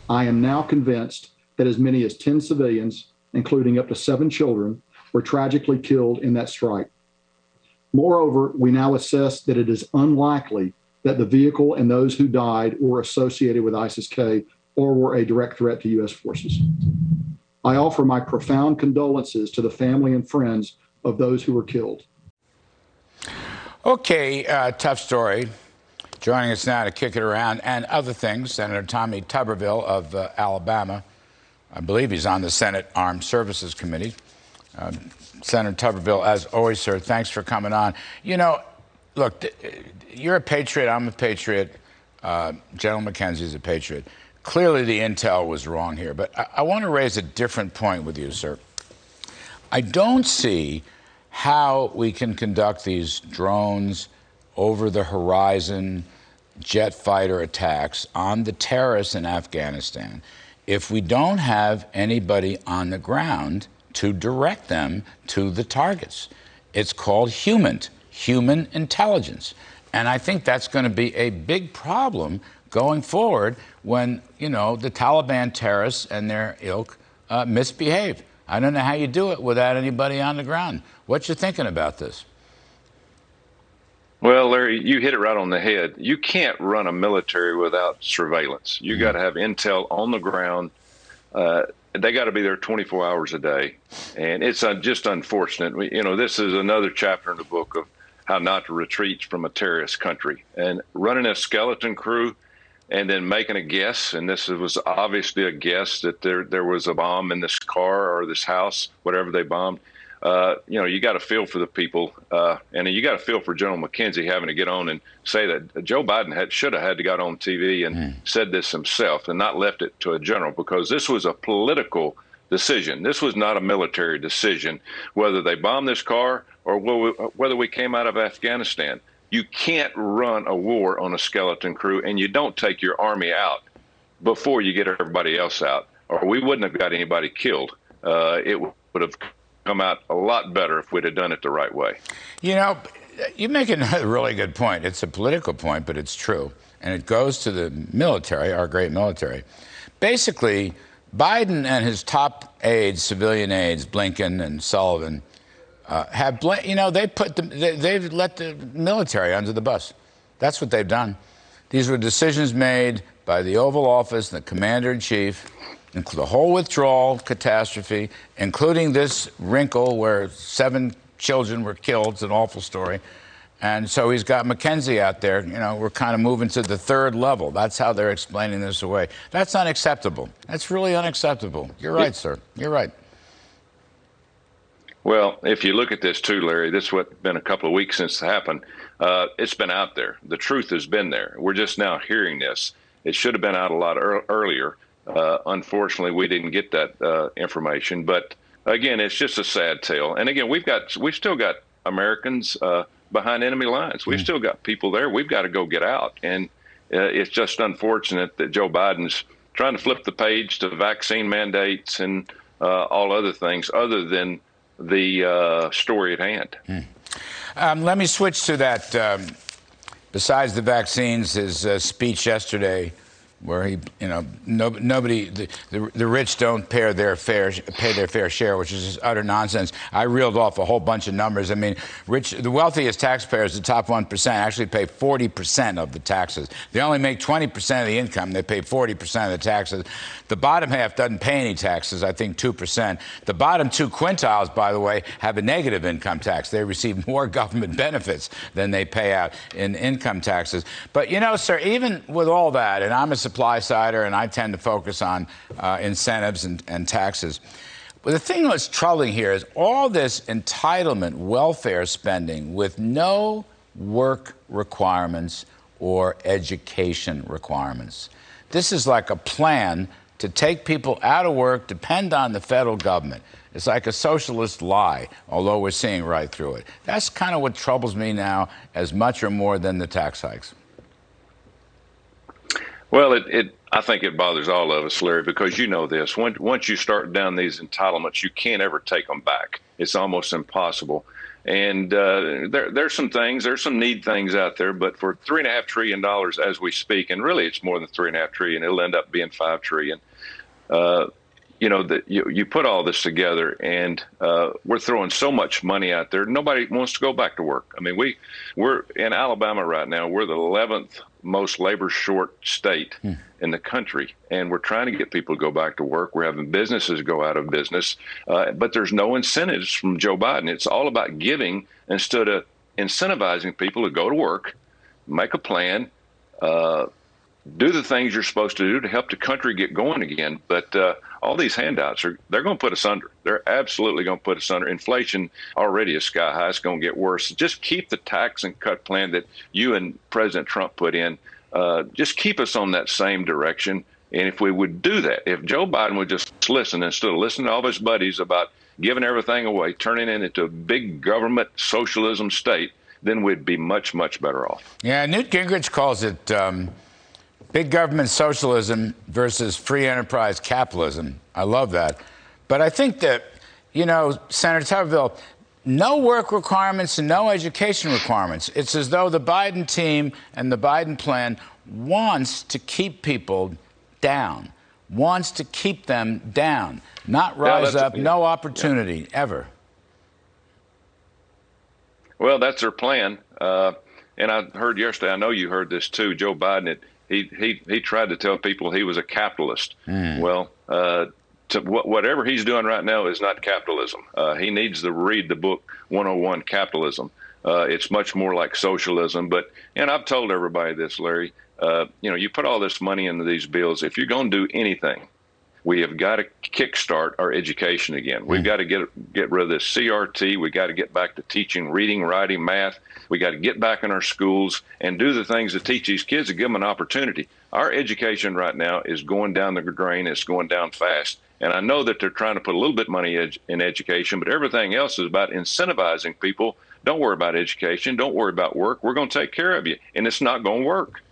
I am now convinced that as many as 10 civilians, including up to 7 children, were tragically killed in that strike. Moreover, we now assess that it is unlikely that the vehicle and those who died were associated with ISIS-K or were a direct threat to U.S. forces. I offer my profound condolences to the family and friends of those who were killed. Okay, tough story. Joining us now to kick it around and other things, Senator Tommy Tuberville of Alabama. I believe he's on the Senate Armed Services Committee. Senator Tuberville, as always, sir, thanks for coming on. You know, look, you're a patriot, I'm a patriot, General McKenzie's a patriot. Clearly the intel was wrong here, but I want to raise a different point with you, sir. I don't see how we can conduct these drones over the horizon jet fighter attacks on the terrorists in Afghanistan if we don't have anybody on the ground to direct them to the targets. It's called human intelligence. And I think that's going to be a big problem going forward when, you know, the Taliban terrorists and their ilk misbehave. I don't know how you do it without anybody on the ground. What you thinking about this? Well, Larry, you hit it right on the head. You can't run a military without surveillance. You got to have intel on the ground. They got to be there 24 hours a day. And it's just unfortunate. You know, this is another chapter in the book of how not to retreat from a terrorist country. And running a skeleton crew and then making a guess, and this was obviously a guess that there was a bomb in this car or this house, whatever they bombed. You know, you got to feel for the people, and you got to feel for General McKenzie having to get on and say that Joe Biden should have had to got on TV and said this himself and not left it to a general, because this was a political decision. This was not a military decision, whether they bombed this car or whether we came out of Afghanistan. You can't run a war on a skeleton crew, and you don't take your army out before you get everybody else out, or we wouldn't have got anybody killed. It would have come out a lot better if we'd have done it the right way. You know, you make a really good point. It's a political point, but it's true. And it goes to the military, our great military. Basically, Biden and his top aides, civilian aides, Blinken and Sullivan, they've let the military under the bus. That's what they've done. These were decisions made by the Oval Office and the Commander-in-Chief, the whole withdrawal catastrophe, including this wrinkle where 7 children were killed. It's an awful story. And so he's got McKenzie out there. You know, we're kind of moving to the 3rd level. That's how they're explaining this away. That's unacceptable. That's really unacceptable. You're right, sir. You're right. Well, if you look at this too, Larry, this has been a couple of weeks since it happened. It's been out there. The truth has been there. We're just now hearing this. It should have been out a lot earlier. Unfortunately, we didn't get that information. But again, it's just a sad tale. And again, we've still got Americans behind enemy lines. We've still got people there. We've got to go get out. And it's just unfortunate that Joe Biden's trying to flip the page to vaccine mandates and all other things other than the story at hand. Let me switch to that. Besides the vaccines, his speech yesterday, where he, you know, nobody, the rich don't pay their fair share, which is just utter nonsense. I reeled off a whole bunch of numbers. I mean, the wealthiest taxpayers, the top 1%, actually pay 40% of the taxes. They only make 20% of the income. They pay 40% of the taxes. The bottom half doesn't pay any taxes, I think 2%. The bottom 2 quintiles, by the way, have a negative income tax. They receive more government benefits than they pay out in income taxes. But, you know, sir, even with all that, and I'm a supply sider, and I tend to focus on incentives and taxes. But the thing that's troubling here is all this entitlement welfare spending with no work requirements or education requirements. This is like a plan to take people out of work, depend on the federal government. It's like a socialist lie, although we're seeing right through it. That's kind of what troubles me now as much or more than the tax hikes. Well, I think it bothers all of us, Larry, because you know this. Once you start down these entitlements, you can't ever take them back. It's almost impossible. And there's some things, there's some need things out there, but for $3.5 trillion as we speak, and really it's more than $3.5 trillion, it'll end up being $5 trillion. You put all this together, and we're throwing so much money out there. Nobody wants to go back to work. I mean, we're in Alabama right now. We're the 11th most labor short state in the country, and we're trying to get people to go back to work. We're having businesses go out of business, but there's no incentives from Joe Biden. It's all about giving instead of incentivizing people to go to work, make a plan, do the things you're supposed to do to help the country get going again. But all these handouts they're going to put us under. They're absolutely going to put us under. Inflation already is sky high. It's going to get worse. Just keep the tax and cut plan that you and President Trump put in. Just keep us on that same direction. And if we would do that, if Joe Biden would just listen instead of listening to all his buddies about giving everything away, turning it into a big government socialism state, then we'd be much, much better off. Yeah, Newt Gingrich calls it big government socialism versus free enterprise capitalism. I love that. But I think that, Senator Tuberville, no work requirements and no education requirements. It's as though the Biden team and the Biden plan wants to keep people down, wants to keep them down, not rise up, no opportunity, ever. Well, that's their plan. And I heard yesterday, I know you heard this too, Joe Biden, he tried to tell people he was a capitalist. Well, whatever he's doing right now is not capitalism. He needs to read the book 101 Capitalism. It's much more like socialism. And I've told everybody this, Larry, you put all this money into these bills. If you're going to do anything, we have got to kickstart our education again. We've got to get rid of this CRT. We've got to get back to teaching reading, writing, math. We got to get back in our schools and do the things to teach these kids to give them an opportunity. Our education right now is going down the drain. It's going down fast. And I know that they're trying to put a little bit of money in education, but everything else is about incentivizing people. Don't worry about education. Don't worry about work. We're going to take care of you. And it's not going to work.